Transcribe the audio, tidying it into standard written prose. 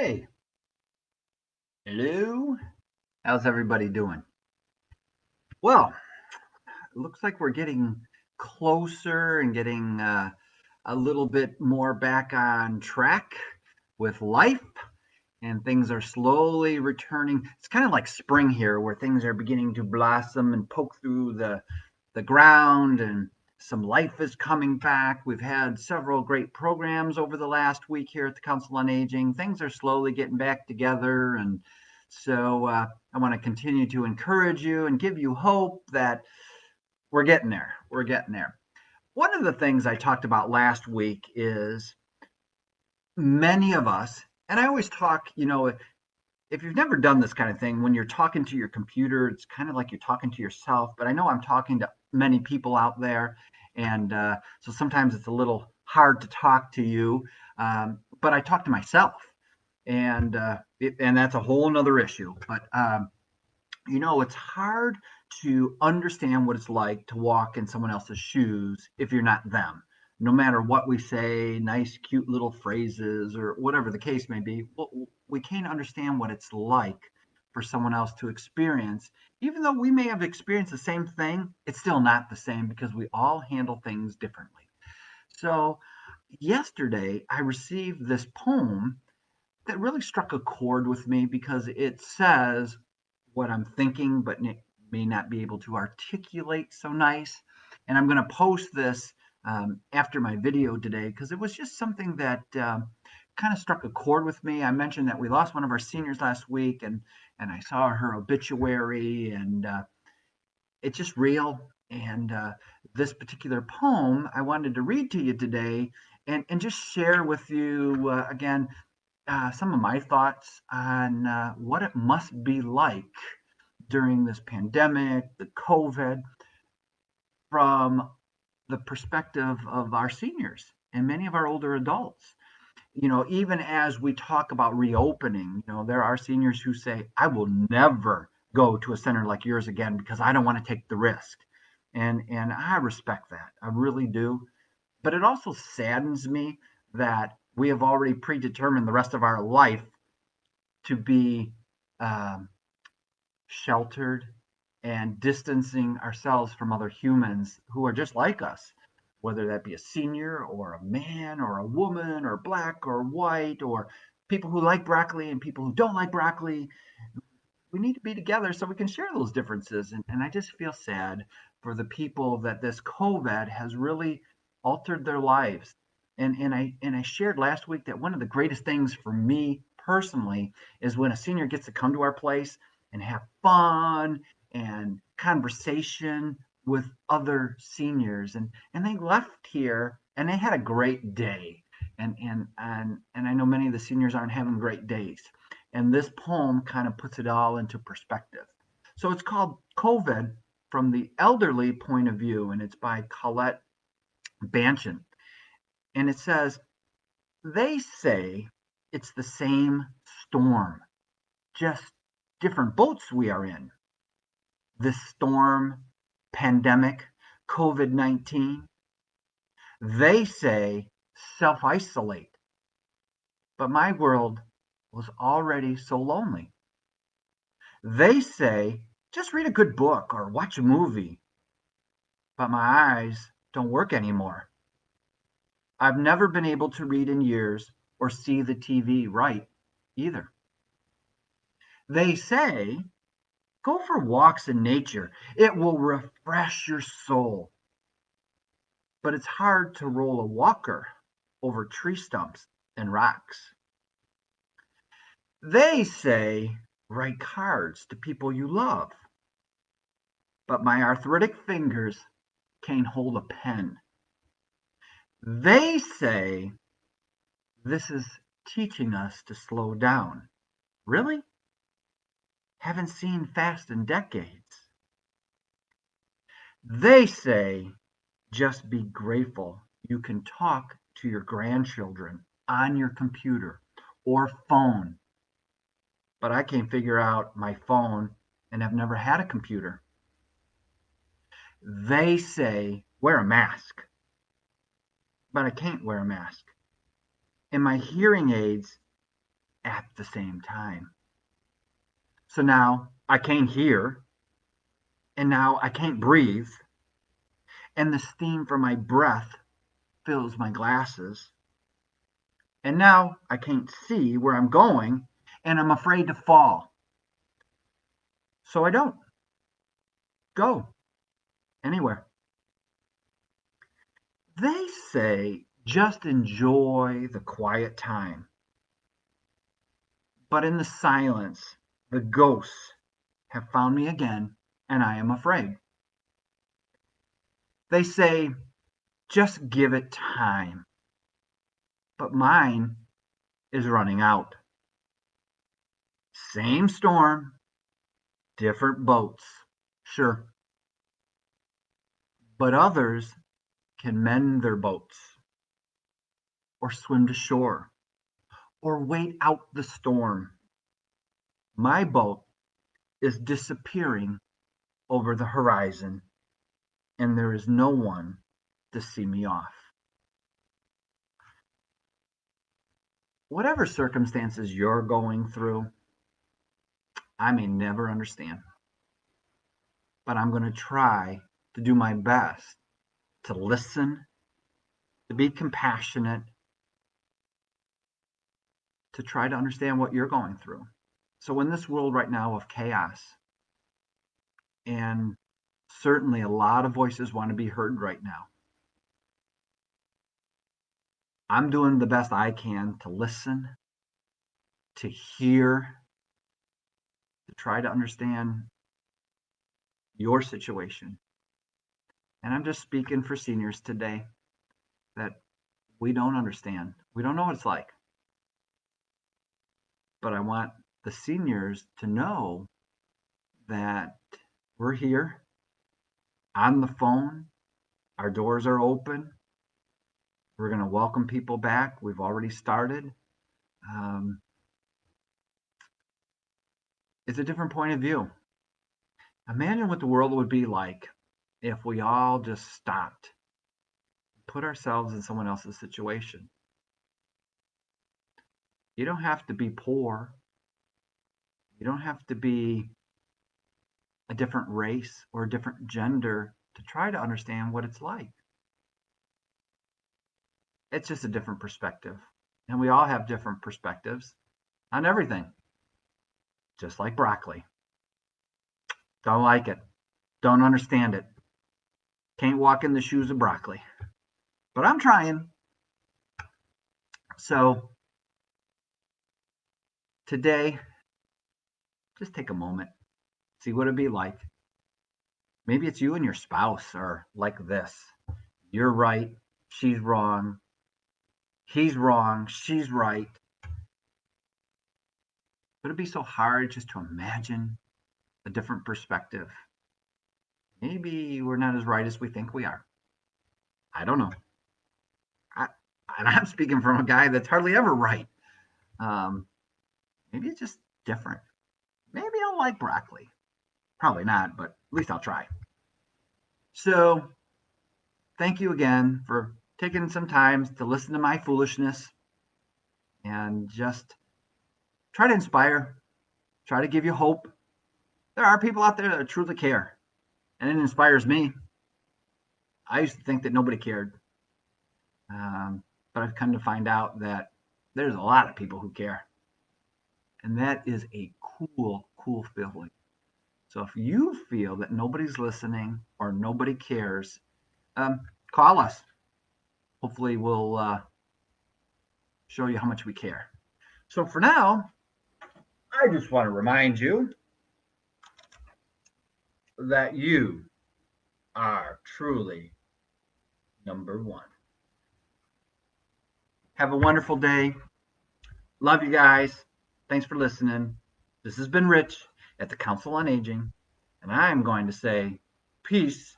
Hey, hello. How's everybody doing? Well, it looks like we're getting closer and getting a little bit more back on track with life, and things are slowly returning. It's kind of like spring here, where things are beginning to blossom and poke through the ground, and some life is coming back. We've had several great programs over the last week here at the Council on Aging. Things are slowly getting back together, and so I want to continue to encourage you and give you hope that we're getting there. We're getting there. One of the things I talked about last week is many of us, and I always talk, if you've never done this kind of thing, when you're talking to your computer, it's kind of like you're talking to yourself. But I know I'm talking to many people out there, and so sometimes it's a little hard to talk to you. But I talk to myself, and and that's a whole nother issue. But it's hard to understand what it's like to walk in someone else's shoes if you're not them. No matter what we say, nice, cute little phrases, or whatever the case may be, we can't understand what it's like for someone else to experience. Even though we may have experienced the same thing, it's still not the same because we all handle things differently. So, yesterday, I received this poem that really struck a chord with me because it says what I'm thinking, but may not be able to articulate so nice. And I'm going to post this after my video today because it was just something that kind of struck a chord with me. I mentioned that we lost one of our seniors last week, and I saw her obituary, and it's just real. And this particular poem I wanted to read to you today, and just share with you again some of my thoughts on what it must be like during this pandemic, the COVID, from the perspective of our seniors and many of our older adults. Even as we talk about reopening, there are seniors who say, I will never go to a center like yours again because I don't want to take the risk. And I respect that. I really do. But it also saddens me that we have already predetermined the rest of our life to be um, sheltered and distancing ourselves from other humans who are just like us, whether that be a senior or a man or a woman or black or white or people who like broccoli and people who don't like broccoli. We need to be together so we can share those differences. And I just feel sad for the people that this COVID has really altered their lives. And I shared last week that one of the greatest things for me personally is when a senior gets to come to our place and have fun and conversation with other seniors, and they left here and they had a great day. And I know many of the seniors aren't having great days, and this poem kind of puts it all into perspective. So it's called COVID from the Elderly Point of View, and it's by Colette Banchin. And it says, they say it's the same storm, just different boats we are in. This storm, pandemic, COVID 19, they say self isolate. But my world was already so lonely. They say just read a good book or watch a movie. But my eyes don't work anymore. I've never been able to read in years or see the TV right either. They say go for walks in nature. It will refresh your soul. But it's hard to roll a walker over tree stumps and rocks. They say write cards to people you love. But my arthritic fingers can't hold a pen. They say this is teaching us to slow down. Really? Haven't seen fast in decades. They say just be grateful you can talk to your grandchildren on your computer or phone. But I can't figure out my phone and have never had a computer. They say wear a mask, but I can't wear a mask. And my hearing aids at the same time. So now I can't hear, and now I can't breathe, and the steam from my breath fills my glasses. And now I can't see where I'm going, and I'm afraid to fall. So I don't go anywhere. They say just enjoy the quiet time. But in the silence, the ghosts have found me again, and I am afraid. They say just give it time. But mine is running out. Same storm, different boats, sure. But others can mend their boats, or swim to shore, or wait out the storm. My boat is disappearing over the horizon, and there is no one to see me off. Whatever circumstances you're going through, I may never understand, but I'm going to try to do my best to listen, to be compassionate, to try to understand what you're going through. So, in this world right now of chaos, and certainly a lot of voices want to be heard right now, I'm doing the best I can to listen, to hear, to try to understand your situation. And I'm just speaking for seniors today that we don't understand. We don't know what it's like. But I want the seniors to know that we're here on the phone. Our doors are open. We're going to welcome people back. We've already started. It's a different point of view. Imagine what the world would be like if we all just stopped, put ourselves in someone else's situation. You don't have to be poor. You don't have to be a different race or a different gender to try to understand what it's like. It's just a different perspective. And we all have different perspectives on everything. Just like broccoli. Don't like it. Don't understand it. Can't walk in the shoes of broccoli. But I'm trying. So today, just take a moment. See what it'd be like. Maybe it's you and your spouse are like this. You're right. She's wrong. He's wrong. She's right. Would it be so hard just to imagine a different perspective? Maybe we're not as right as we think we are. I don't know. And I'm speaking from a guy that's hardly ever right. Maybe it's just different. Maybe I don't like broccoli. Probably not, but at least I'll try. So, thank you again for taking some time to listen to my foolishness and just try to inspire, try to give you hope. There are people out there that truly care, and it inspires me. I used to think that nobody cared, but I've come to find out that there's a lot of people who care, and that is a cool feeling. So if you feel that nobody's listening or nobody cares, call us. Hopefully we'll show you how much we care. So for now, I just want to remind you that you are truly number one. Have a wonderful day. Love you guys. Thanks for listening. This has been Rich at the Council on Aging, and I'm going to say peace